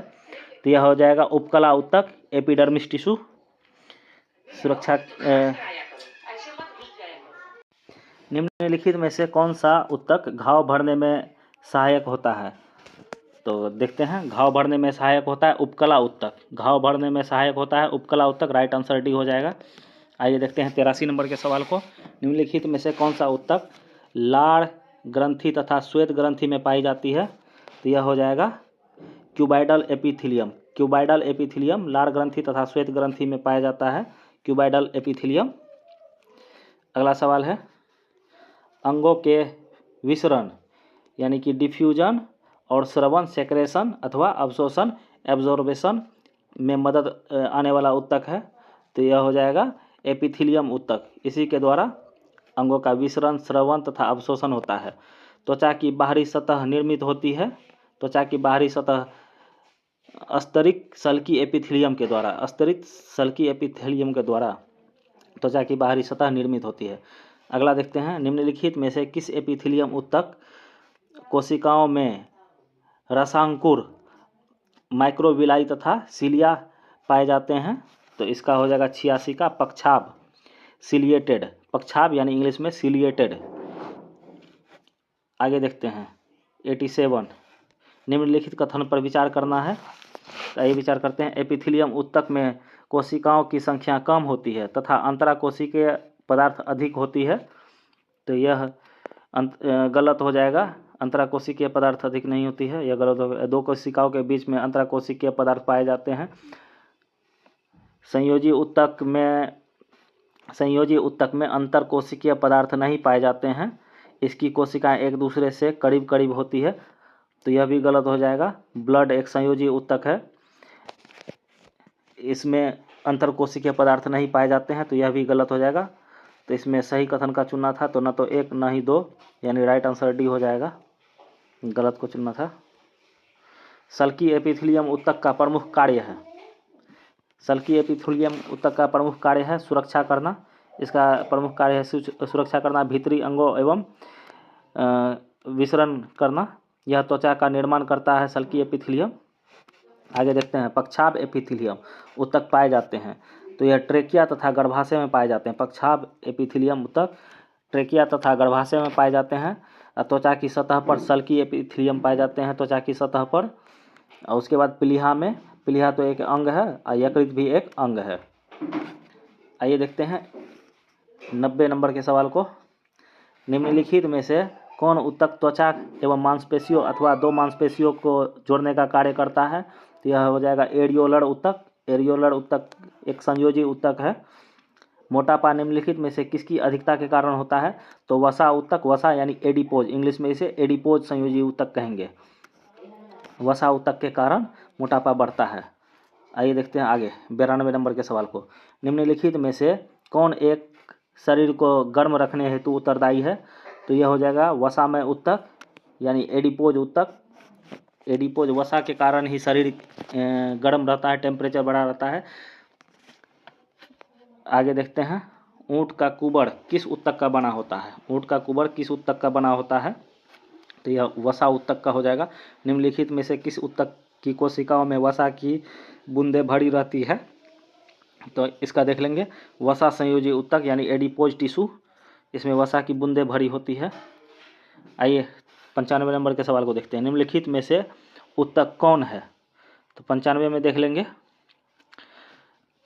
तो यह हो जाएगा उपकला ऊतक, एपिडर्मिस टिश्यू। सुरक्षा निम्नलिखित में से कौन सा ऊतक घाव भरने में सहायक होता है? तो देखते हैं घाव भरने में सहायक होता है उपकला ऊतक। घाव भरने में सहायक होता है उपकला ऊतक। राइट आंसर डी हो जाएगा। आइए देखते हैं 83 नंबर के सवाल को। निम्नलिखित में से कौन सा ऊतक लाड़ ग्रंथि तथा श्वेत ग्रंथि में पाई जाती है? तो यह हो जाएगा क्यूबाइडल एपिथीलियम। क्यूबाइडल एपिथीलियम लाड़ ग्रंथि तथा श्वेत ग्रंथि में पाया जाता है क्यूबाइडल एपिथीलियम। अगला सवाल है अंगों के विसरण यानी कि डिफ्यूजन और श्रवण सेक्रेशन अथवा अवशोषण एब्जॉर्बेशन में मदद आने वाला ऊतक है। तो यह हो जाएगा एपिथीलियम ऊतक। इसी के द्वारा अंगों का विसरण, श्रवण तथा अवशोषण होता है। त्वचा की बाहरी सतह निर्मित होती है। त्वचा की बाहरी सतह स्तरिक सल्की एपिथीलियम के द्वारा, स्तरित सल्की एपिथीलियम के द्वारा त्वचा की बाहरी सतह निर्मित होती है। अगला देखते हैं निम्नलिखित में से किस एपिथीलियम ऊतक कोशिकाओं में रसांकुर, माइक्रोविलाई तथा सिलिया पाए जाते हैं? तो इसका हो जाएगा 86 का पक्षाभ, सिलिएटेड। पक्षाभ यानी इंग्लिश में सिलिएटेड। आगे देखते हैं 87, निम्नलिखित कथन पर विचार करना है। तो ये विचार करते हैं एपिथीलियम ऊतक में कोशिकाओं की संख्या कम होती है तथा अंतराकोशिकीय पदार्थ अधिक होती है। तो यह गलत हो जाएगा। अंतराकोशिकीय पदार्थ अधिक नहीं होती है, यह गलत हो। दो कोशिकाओं के बीच में अंतराकोशिकीय पदार्थ पाए जाते हैं। संयोजी ऊतक में अंतरकोशिकीय पदार्थ नहीं पाए जाते हैं। इसकी कोशिकाएं एक दूसरे से करीब करीब होती है। तो यह भी गलत हो जाएगा। ब्लड एक संयोजी ऊतक है, इसमें अंतरकोशिकीय पदार्थ नहीं पाए जाते हैं। तो यह भी गलत हो जाएगा। तो इसमें सही कथन का चुनना था, तो न तो 1 न ही 2, यानी राइट आंसर डी हो जाएगा। गलत को चुनना था। सल्की एपिथेलियम ऊतक का प्रमुख कार्य है। सल्की एपिथेलियम ऊतक का प्रमुख कार्य है सुरक्षा करना। इसका प्रमुख कार्य है सुरक्षा करना, भीतरी अंगों एवं विसरण करना। यह त्वचा का निर्माण करता है सल्की एपिथेलियम। आगे देखते हैं पक्षाभ एपिथेलियम ऊतक पाए जाते हैं। तो यह ट्रेकिया तथा गर्भाशय में पाए जाते हैं। पक्षाभ एपिथेलियम ऊतक ट्रेकिया तथा गर्भाशय में पाए जाते हैं। त्वचा की सतह पर सल्की एपिथेलियम पाए जाते हैं त्वचा की सतह पर। और उसके बाद प्लीहा में, प्लीहा तो एक अंग है और यकृत भी एक अंग है। आइए देखते हैं 90 नंबर के सवाल को। निम्नलिखित में से कौन ऊतक त्वचा एवं मांसपेशियों अथवा दो मांसपेशियों को जोड़ने का कार्य करता है? तो यह हो जाएगा एरियोलर ऊतक। एरियोलर ऊतक एक संयोजी ऊतक है। मोटापा निम्नलिखित में से किसकी अधिकता के कारण होता है? तो वसा ऊतक, वसा यानी एडिपोज, इंग्लिश में इसे एडिपोज संयोजी ऊतक कहेंगे। वसा ऊतक के कारण मोटापा बढ़ता है। आइए देखते हैं आगे 92 नंबर के सवाल को। निम्नलिखित में से कौन एक शरीर को गर्म रखने हेतु उत्तरदायी है? तो यह हो जाएगा वसामय ऊतक यानी एडिपोज ऊतक। एडिपोज वसा के कारण ही शरीर गर्म रहता है, टेम्परेचर बढ़ा रहता है। आगे देखते हैं ऊँट का कुबड़ किस ऊतक का बना होता है? ऊँट का कुबड़ किस ऊतक का बना होता है? तो यह वसा ऊतक का हो जाएगा। निम्नलिखित में से किस ऊतक की कोशिकाओं में वसा की बूंदें भरी रहती है? तो इसका देख लेंगे वसा संयोजी ऊतक यानी एडिपोज टिश्यू, इसमें वसा की बूंदें भरी होती है। आइए 95 नंबर के सवाल को देखते हैं। निम्नलिखित में से ऊतक कौन है? तो 95 में देख लेंगे।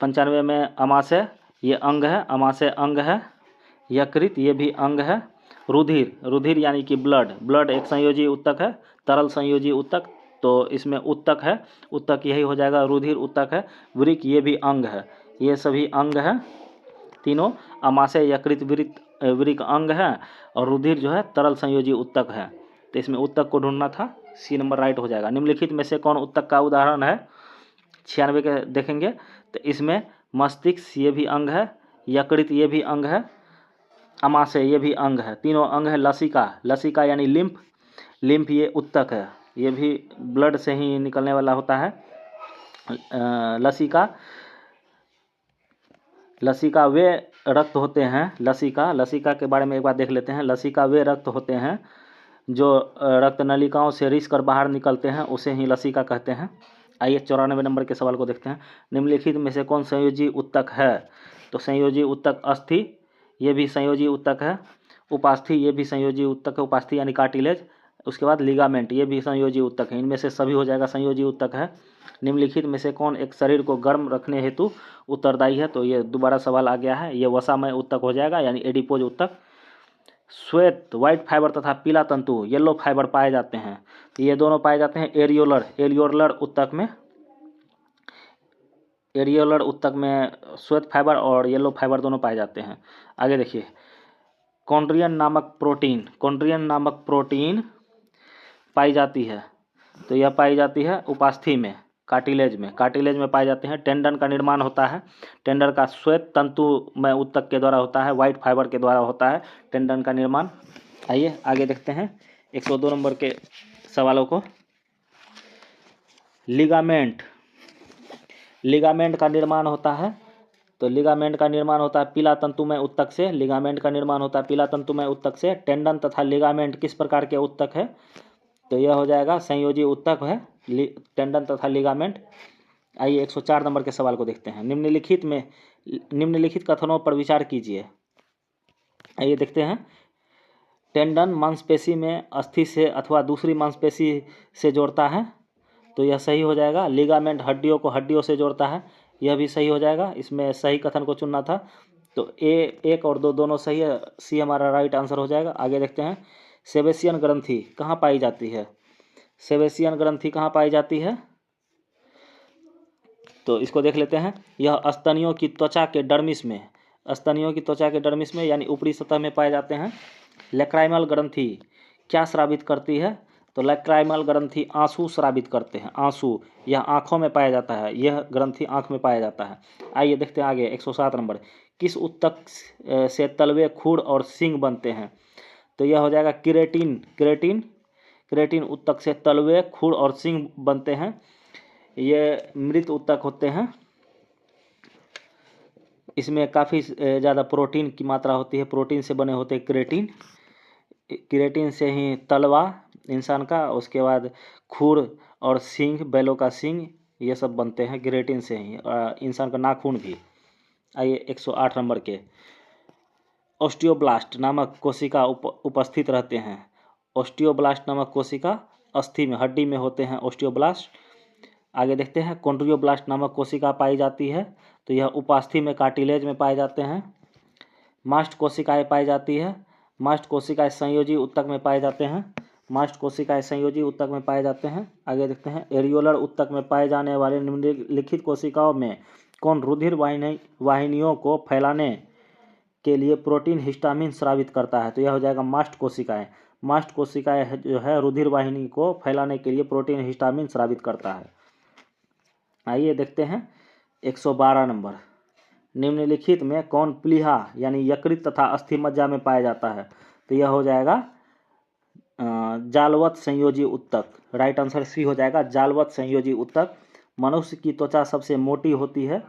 95 में अमाशय ये अंग है, अमाशय अंग है। यकृत ये भी अंग है। रुधिर, रुधिर यानी कि ब्लड, ब्लड एक संयोजी ऊतक है, तरल संयोजी ऊतक। तो इसमें ऊतक है, ऊतक यही हो जाएगा, रुधिर ऊतक है। वृक्क ये भी अंग है, ये सभी अंग है तीनों। अमाशय, यकृत, वृक्क अंग है और रुधिर जो है तरल संयोजी ऊतक है। तो इसमें ऊतक को ढूंढना था, सी नंबर राइट हो जाएगा। निम्नलिखित में से कौन ऊतक का उदाहरण है? 96 के देखेंगे तो इसमें मस्तिष्क ये भी अंग है, यकृत ये भी अंग है, अमाशय ये भी अंग है, तीनों अंग है। लसिका, लसिका यानी लिम्फ, लिम्फ ये ऊतक है, ये भी ब्लड से ही निकलने वाला होता है। लसिका, लसिका वे रक्त होते हैं, लसिका, लसिका के बारे में एक बार देख लेते हैं। लसिका वे रक्त होते हैं जो रक्त नलिकाओं से रिस कर बाहर निकलते हैं, उसे ही लसिका कहते हैं। आइए 94 नंबर के सवाल को देखते हैं। निम्नलिखित में से कौन संयोजी ऊतक है? तो संयोजी ऊतक अस्थि ये भी संयोजी ऊतक है। उपास्थि ये भी संयोजी ऊतक है, उपास्थि यानी कार्टिलेज। उसके बाद लिगामेंट ये भी संयोजी ऊतक है। इनमें से सभी हो जाएगा संयोजी ऊतक है। निम्नलिखित में से कौन एक शरीर को गर्म रखने हेतु उत्तरदायी है? तो ये दोबारा सवाल आ गया है, ये वसामय ऊतक हो जाएगा यानी एडिपोज ऊतक। श्वेत व्हाइट फाइबर तथा पीला तंतु येलो फाइबर पाए जाते हैं। ये दोनों पाए जाते हैं एरियोलर, एरियोलर ऊतक में। एरियोलर ऊतक में श्वेत फाइबर और येलो फाइबर दोनों पाए जाते हैं। आगे देखिए कॉन्ड्रियन नामक प्रोटीन, कॉन्ड्रियन नामक प्रोटीन पाई जाती है। तो यह पाई जाती है उपास्थि में, कार्टिलेज में, कार्टिलेज में पाए जाते हैं। टेंडन का निर्माण होता है, टेंडन का श्वेत तंतुमय ऊतक के द्वारा होता है, व्हाइट फाइबर के द्वारा होता है टेंडन का निर्माण। आइए आगे देखते हैं 102 नंबर के सवालों को। लिगामेंट, लिगामेंट का निर्माण होता है। तो लिगामेंट का निर्माण होता है पीला तंतुमय ऊतक से, लिगामेंट का निर्माण होता है पीला तंतुमय ऊतक से। टेंडन तथा लिगामेंट किस प्रकार के ऊतक है? तो यह हो जाएगा संयोजी ऊतक है, टेंडन तथा लिगामेंट। आइए 104 नंबर के सवाल को देखते हैं। निम्नलिखित कथनों पर विचार कीजिए। आइए देखते हैं। टेंडन मांसपेशी में अस्थि से अथवा दूसरी मांसपेशी से जोड़ता है, तो यह सही हो जाएगा। लिगामेंट हड्डियों को हड्डियों से जोड़ता है, यह भी सही हो जाएगा। इसमें सही कथन को चुनना था, तो एक और दो दोनों सही है, सी हमारा राइट आंसर हो जाएगा। आगे देखते हैं सेबेसियन ग्रंथि कहाँ पाई जाती है? सेबेसियन ग्रंथि कहाँ पाई जाती है? तो इसको देख लेते हैं। यह स्तनियों की त्वचा के डर्मिस में, स्तनियों की त्वचा के डर्मिस में यानी ऊपरी सतह में पाए जाते हैं। लैक्राइमल ग्रंथि क्या स्रावित करती है? तो लैक्राइमल ग्रंथि आंसू स्रावित करते हैं, आंसू। यह आँखों में पाया जाता है, यह ग्रंथि आँख में पाया जाता है। आइए देखते हैं आगे 107 नंबर। किस ऊतक से तलवे, खुर और सींग बनते हैं? तो यह हो जाएगा केराटिन, केराटिन, केरेटिन ऊतक से तलवे, खुर और सींग बनते हैं। ये मृत ऊतक होते हैं। इसमें काफ़ी ज़्यादा प्रोटीन की मात्रा होती है, प्रोटीन से बने होते हैं केरेटिन। केरेटिन से ही तलवा इंसान का, उसके बाद खुर और सींग, बैलों का सींग, ये सब बनते हैं केरेटिन से ही। इंसान का नाखून भी। आइए 108 नंबर के, ऑस्टियोब्लास्ट नामक कोशिका उपस्थित रहते हैं। ऑस्टियोब्लास्ट नामक कोशिका अस्थि में, हड्डी में होते हैं ऑस्टियोब्लास्ट। आगे देखते हैं, कॉन्ड्रियोब्लास्ट नामक कोशिका पाई जाती है, तो यह उपास्थि में कार्टिलेज में पाए जाते हैं। मास्ट कोशिकाएं पाई जाती है, मास्ट कोशिकाएं संयोजी ऊतक में पाए जाते हैं। मास्ट कोशिकाएं संयोजी ऊतक में पाए जाते हैं। आगे देखते हैं, एरियोलर ऊतक में पाए जाने वाले निम्नलिखित कोशिकाओं में कौन रुधिर वाहिनियों को फैलाने के लिए प्रोटीन हिस्टामिन स्रावित करता है? तो यह हो जाएगा मास्ट कोशिकाएं। मास्ट कोशिकाएं जो है रुधिर वाहिनी को फैलाने के लिए प्रोटीन हिस्टामिन स्रावित करता है। आइए देखते हैं 112 नंबर, निम्नलिखित में कौन प्लीहा यानी यकृत तथा अस्थिमज्जा में पाया जाता है? तो यह हो जाएगा जालवत संयोजी ऊतक। राइट आंसर सी हो जाएगा, जालवत संयोजी ऊतक। मनुष्य की त्वचा सबसे मोटी होती है,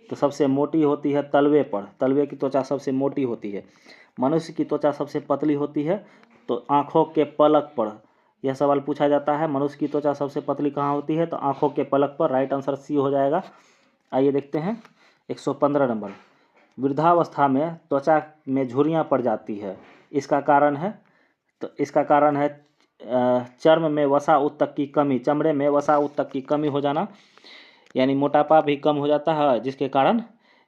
तो सबसे मोटी होती है तलवे पर, तलवे की त्वचा सबसे मोटी होती है। मनुष्य की त्वचा सबसे पतली होती है, तो आँखों के पलक पर। यह सवाल पूछा जाता है, मनुष्य की त्वचा सबसे पतली कहाँ होती है? तो आँखों के पलक पर। राइट आंसर सी हो जाएगा। आइए देखते हैं 115 नंबर, वृद्धावस्था में त्वचा में झुर्रियाँ पड़ जाती है, इसका कारण है? तो इसका कारण है चर्म में वसा ऊतक की कमी, चमड़े में वसा ऊतक की कमी हो जाना, यानी मोटापा भी कम हो जाता है, जिसके कारण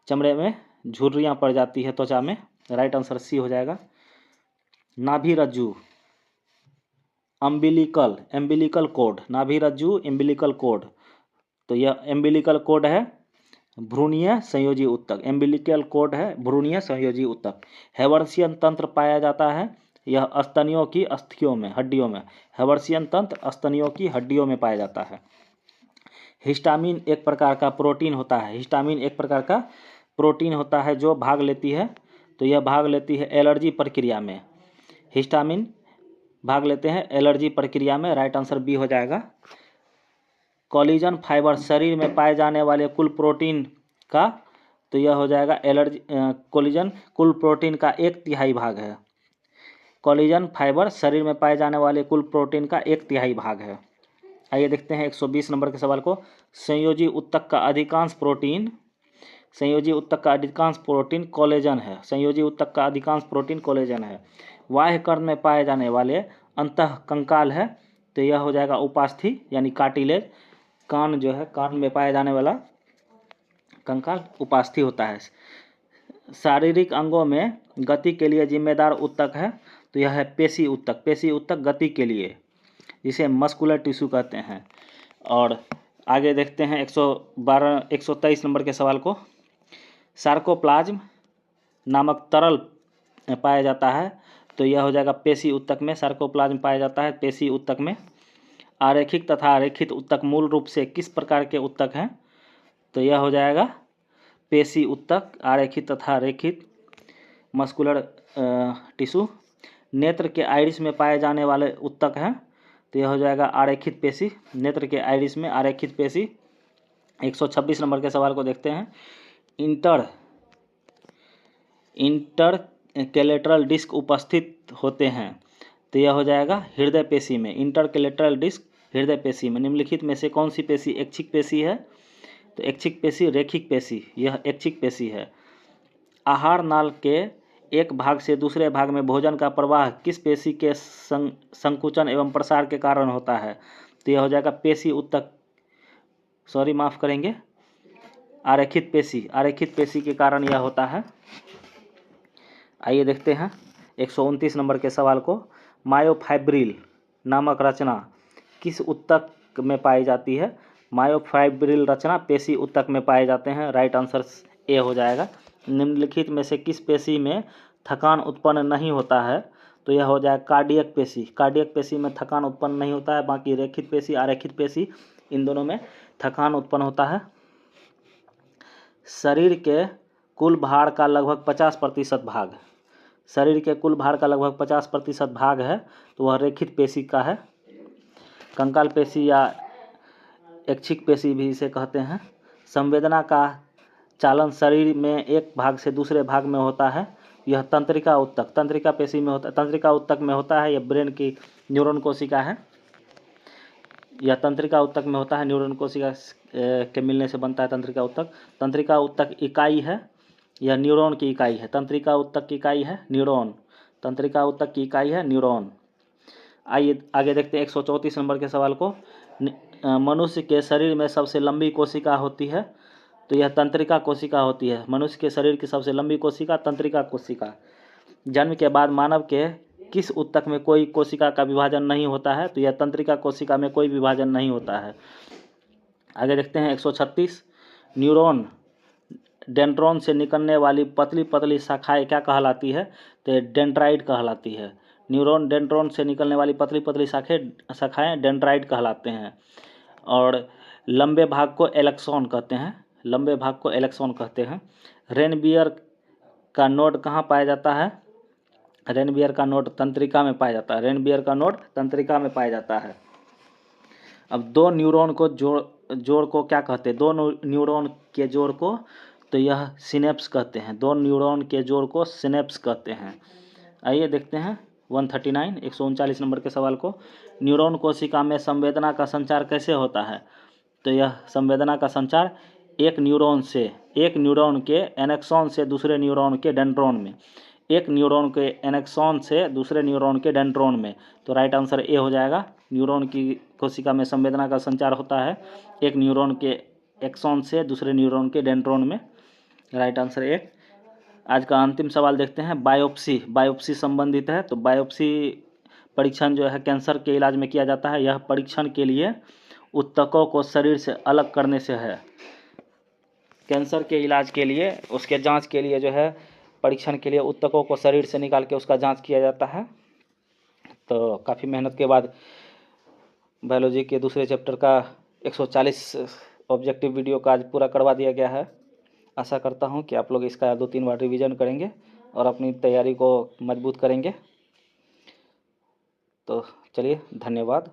चमड़े में झुर्रियाँ पड़ जाती है त्वचा में। राइट आंसर सी हो जाएगा। नाभि रज्जु, एम्बिलिकल कोड, नाभि रज्जु एम्बिलिकल कोड, तो यह एम्बिलिकल कोड है भ्रूणीय संयोजी ऊतक। एम्बिलिकल कोड है भ्रूणीय संयोजी ऊतक। हेवर्सियन तंत्र पाया जाता है, यह स्तनियों की अस्थियों में, हड्डियों में। हेवर्सियन तंत्र स्तनियों की हड्डियों में पाया जाता है। हिस्टामिन एक प्रकार का प्रोटीन होता है, हिस्टामिन एक प्रकार का प्रोटीन होता है जो भाग लेती है, तो यह भाग लेती है एलर्जी प्रक्रिया में। हिस्टामिन भाग लेते हैं एलर्जी प्रक्रिया में। राइट आंसर बी हो जाएगा। कोलेजन फाइबर शरीर में पाए जाने वाले कुल प्रोटीन का, तो यह हो जाएगा कोलेजन कुल प्रोटीन का 1/3 भाग है। कोलेजन फाइबर शरीर में पाए जाने वाले कुल प्रोटीन का 1/3 भाग है। आइए देखते हैं 120 नंबर के सवाल को, संयोजी ऊतक का अधिकांश प्रोटीन, संयोजी ऊतक का अधिकांश प्रोटीन कोलेजन है। संयोजी ऊतक का अधिकांश प्रोटीन कोलेजन है। बाह्य कर्ण में पाए जाने वाले अंतः कंकाल है, तो यह हो जाएगा उपास्थि यानी कार्टिलेज। कान जो है, कान में पाया जाने वाला कंकाल उपास्थि होता है। शारीरिक अंगों में गति के लिए जिम्मेदार ऊतक है, तो यह है पेशी ऊतक। पेशी ऊतक गति के लिए, जिसे मस्कुलर टिश्यू कहते हैं। और आगे देखते हैं 123 नंबर के सवाल को, सार्कोप्लाज्म नामक तरल पाया जाता है, तो यह हो जाएगा पेशी ऊतक में। सार्कोप्लाज्म पाया जाता है पेशी ऊतक में। आरेखिक तथा रेखित ऊतक मूल रूप से किस प्रकार के ऊतक हैं? तो यह हो जाएगा पेशी ऊतक, आरेखित तथा रेखित मस्कुलर टिश्यू। नेत्र के आइरिस में पाए जाने वाले ऊतक हैं, तो यह हो जाएगा आरेखित पेशी। नेत्र के आइरिस में आरेखित पेशी। 126 नंबर के सवाल को देखते हैं, इंटरकेलेटरल डिस्क उपस्थित होते हैं, तो यह हो जाएगा हृदय पेशी में। इंटरकेलेटरल डिस्क हृदय पेशी में। निम्नलिखित में से कौन सी पेशी ऐच्छिक पेशी है? तो ऐच्छिक पेशी रेखिक पेशी, यह ऐच्छिक पेशी है। आहार नाल के एक भाग से दूसरे भाग में भोजन का प्रवाह किस पेशी के संकुचन एवं प्रसार के कारण होता है? तो यह हो जाएगा पेशी ऊतक, सॉरी माफ़ करेंगे, आरेखित पेशी। आरेखित पेशी के कारण यह होता है। आइए देखते हैं 129 नंबर के सवाल को, मायोफाइब्रिल नामक रचना किस ऊतक में पाई जाती है? मायोफाइब्रिल रचना पेशी ऊतक में पाए जाते हैं। राइट आंसर ए हो जाएगा। निम्नलिखित में से किस पेशी में थकान उत्पन्न नहीं होता है? तो यह हो जाएगा कार्डियक पेशी। कार्डियक पेशी में थकान उत्पन्न नहीं होता है, बाकी रेखित पेशी, आरेखित पेशी, इन दोनों में थकान उत्पन्न होता है। शरीर के कुल भार का लगभग 50% भाग, शरीर के कुल भार का लगभग 50% भाग है, तो वह रेखित पेशी का है। कंकाल पेशी या ऐच्छिक पेशी भी इसे कहते हैं। संवेदना का चालन शरीर में एक भाग से दूसरे भाग में होता है। यह तंत्रिका ऊतक, तंत्रिका पेशी में होता है, तंत्रिका ऊतक में होता है। यह ब्रेन की न्यूरॉन कोशिका है। यह तंत्रिका ऊतक में होता है, न्यूरॉन कोशिका के मिलने से बनता है तंत्रिका ऊतक। तंत्रिका ऊतक इकाई है, यह न्यूरॉन की इकाई है। तंत्रिका ऊतक की इकाई है न्यूरॉन, तंत्रिका ऊतक की इकाई है न्यूरॉन। आइए आगे देखते हैं 134 नंबर के सवाल को। मनुष्य के शरीर में सबसे लंबी कोशिका होती है, तो यह तंत्रिका कोशिका होती है। मनुष्य के शरीर की सबसे लंबी कोशिका तंत्रिका कोशिका। जन्म के बाद मानव के किस ऊतक में कोई कोशिका का विभाजन नहीं होता है, तो यह तंत्रिका कोशिका में कोई विभाजन नहीं होता है। आगे देखते हैं 136। न्यूरॉन डेंड्रॉन से निकलने वाली पतली पतली शाखाएं क्या कहलाती है, तो डेंड्राइट कहलाती है। न्यूरॉन डेंड्रॉन से निकलने वाली पतली पतली शाखाएं डेंड्राइट कहलाते हैं। और लंबे भाग को एलेक्सॉन कहते हैं, लंबे भाग को एलेक्सॉन कहते हैं। रेनबियर का नोड कहाँ पाया जाता है, रेनबियर का नोड तंत्रिका में पाया जाता है। रेनबियर का नोड तंत्रिका में पाया जाता है। अब दो न्यूरॉन को जोड़ को क्या कहते हैं, दो न्यूरॉन के जोड़ को, तो यह सिनेप्स कहते हैं। दो न्यूरॉन के जोड़ को सिनेप्स कहते हैं। आइए देखते हैं 139 139 नंबर के सवाल को। न्यूरॉन कोशिका में संवेदना का संचार कैसे होता है, तो यह संवेदना का संचार एक न्यूरॉन के एनेक्सॉन से दूसरे न्यूरॉन के डेंड्रॉन में, एक न्यूरॉन के एनेक्सॉन से दूसरे न्यूरॉन के डेंड्रॉन में। तो राइट आंसर ए हो जाएगा। न्यूरॉन की कोशिका में संवेदना का संचार होता है एक न्यूरॉन के एक्सॉन से दूसरे न्यूरॉन के डेंड्रॉन में। Right answer A. आज का अंतिम सवाल देखते हैं। बायोप्सी संबंधित है। तो बायोप्सी परीक्षण जो है कैंसर के इलाज में किया जाता है। यह परीक्षण के लिए ऊतकों को शरीर से अलग करने से है। कैंसर के इलाज के लिए, उसके जांच के लिए जो है परीक्षण के लिए ऊतकों को शरीर से निकाल के उसका जांच किया जाता है। तो काफ़ी मेहनत के बाद बायोलॉजी के दूसरे चैप्टर का 140 ऑब्जेक्टिव वीडियो का आज पूरा करवा दिया गया है। आशा करता हूं कि आप लोग इसका 2-3 बार रिवीजन करेंगे और अपनी तैयारी को मजबूत करेंगे। तो चलिए, धन्यवाद।